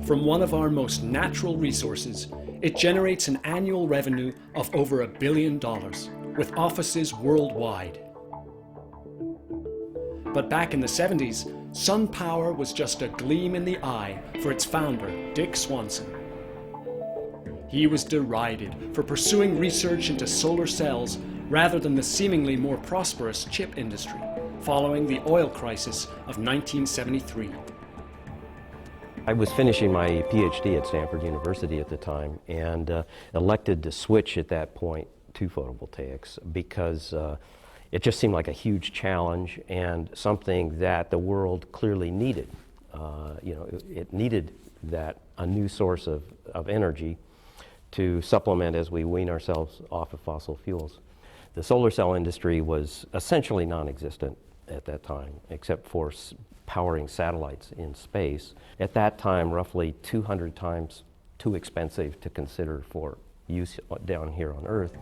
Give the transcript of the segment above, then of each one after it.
From one of our most natural resources, it generates an annual revenue of over $1 billion, with offices worldwide. But back in the 70s, SunPower was just a gleam in the eye for its founder, Dick Swanson. He was derided for pursuing research into solar cells rather than the seemingly more prosperous chip industry, following the oil crisis of 1973. I was finishing my PhD at Stanford University at the time and elected to switch at that point to photovoltaics because it just seemed like a huge challenge and something that the world clearly needed. It needed a new source of energy to supplement as we wean ourselves off of fossil fuels. The solar cell industry was essentially non-existent at that time, except for powering satellites in space. At that time, roughly 200 times too expensive to consider for use down here on Earth.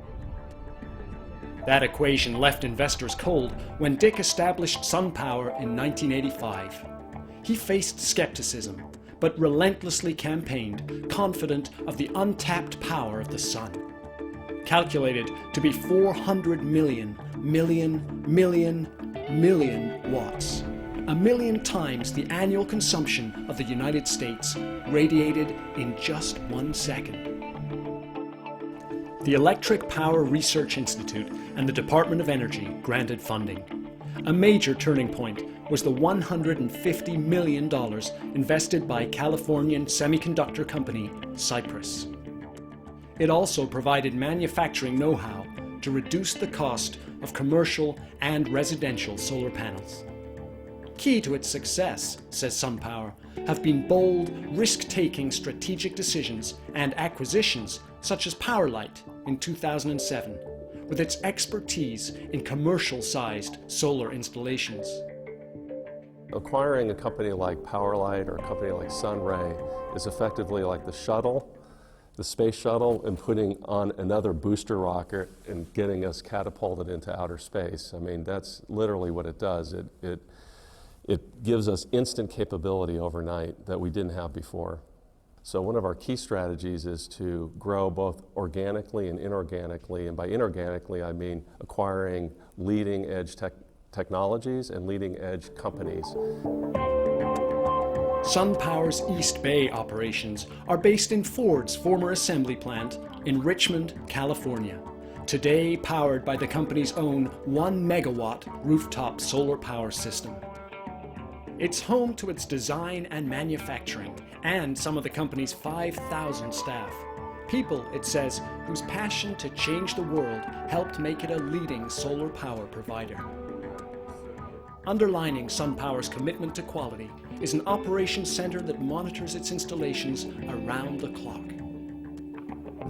That equation left investors cold when Dick established SunPower in 1985. He faced skepticism, but relentlessly campaigned, confident of the untapped power of the sun. Calculated to be 400 million watts. 1 million times the annual consumption of the United States, radiated in just 1 second. The Electric Power Research Institute and the Department of Energy granted funding. A major turning point was the $150 million invested by Californian semiconductor company Cypress. It also provided manufacturing know-how to reduce the cost of commercial and residential solar panels. Key to its success, says SunPower, have been bold, risk-taking strategic decisions and acquisitions such as Powerlight in 2007, with its expertise in commercial-sized solar installations. Acquiring a company like Powerlight or a company like Sunray is effectively like the shuttle, the space shuttle, and putting on another booster rocket and getting us catapulted into outer space. I mean, that's literally what it does. It gives us instant capability overnight that we didn't have before. So one of our key strategies is to grow both organically and inorganically, and by inorganically I mean acquiring leading edge technologies and leading edge companies. SunPower's East Bay operations are based in Ford's former assembly plant in Richmond, California, today powered by the company's own 1 megawatt rooftop solar power system. It's home to its design and manufacturing, and some of the company's 5,000 staff. People, it says, whose passion to change the world helped make it a leading solar power provider. Underlining SunPower's commitment to quality is an operations center that monitors its installations around the clock.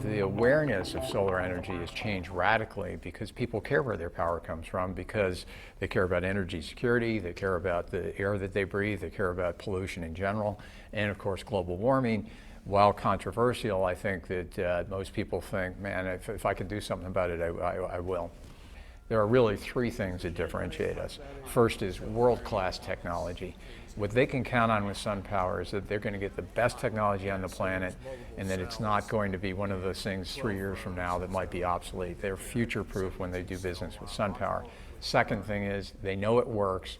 The awareness of solar energy has changed radically because people care where their power comes from, because they care about energy security, they care about the air that they breathe, they care about pollution in general, and of course global warming. While controversial, I think that most people think, man, if I can do something about it, I will. There are really 3 things that differentiate us. First is world-class technology. What they can count on with SunPower is that they're going to get the best technology on the planet, and that it's not going to be one of those things 3 years from now that might be obsolete. They're future-proof when they do business with SunPower. Second thing is they know it works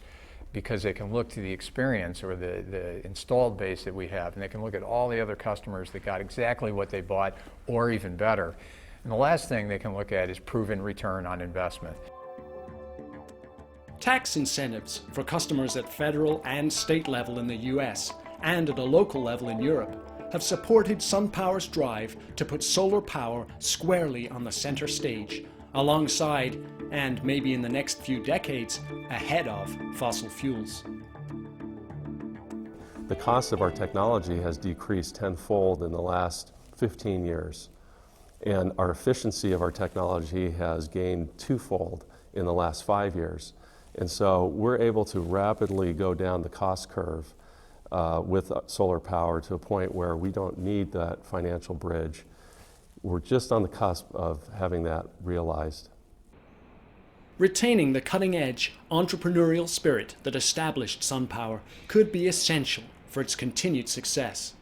because they can look to the experience or the installed base that we have, and they can look at all the other customers that got exactly what they bought or even better. And the last thing they can look at is proven return on investment. Tax incentives for customers at federal and state level in the US and at a local level in Europe have supported SunPower's drive to put solar power squarely on the center stage, alongside, and maybe in the next few decades, ahead of fossil fuels. The cost of our technology has decreased tenfold in the last 15 years. And our efficiency of our technology has gained twofold in the last 5 years. And so we're able to rapidly go down the cost curve with solar power to a point where we don't need that financial bridge. We're just on the cusp of having that realized. Retaining the cutting-edge entrepreneurial spirit that established SunPower could be essential for its continued success.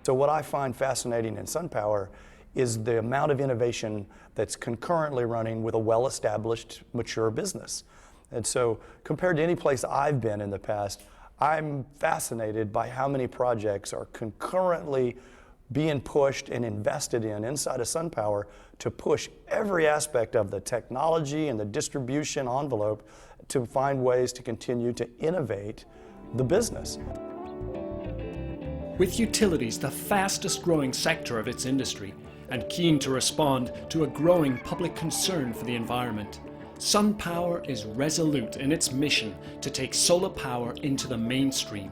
So what I find fascinating in SunPower is the amount of innovation that's concurrently running with a well-established, mature business. And so compared to any place I've been in the past, I'm fascinated by how many projects are concurrently being pushed and invested in inside of SunPower to push every aspect of the technology and the distribution envelope to find ways to continue to innovate the business. With utilities the fastest growing sector of its industry and keen to respond to a growing public concern for the environment, SunPower is resolute in its mission to take solar power into the mainstream.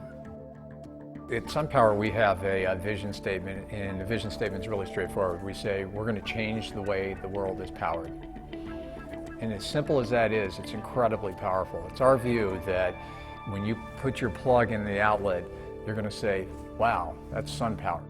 At SunPower, we have a vision statement, and the vision statement is really straightforward. We say we're going to change the way the world is powered. And as simple as that is, it's incredibly powerful. It's our view that when you put your plug in the outlet, you're going to say, wow, that's SunPower.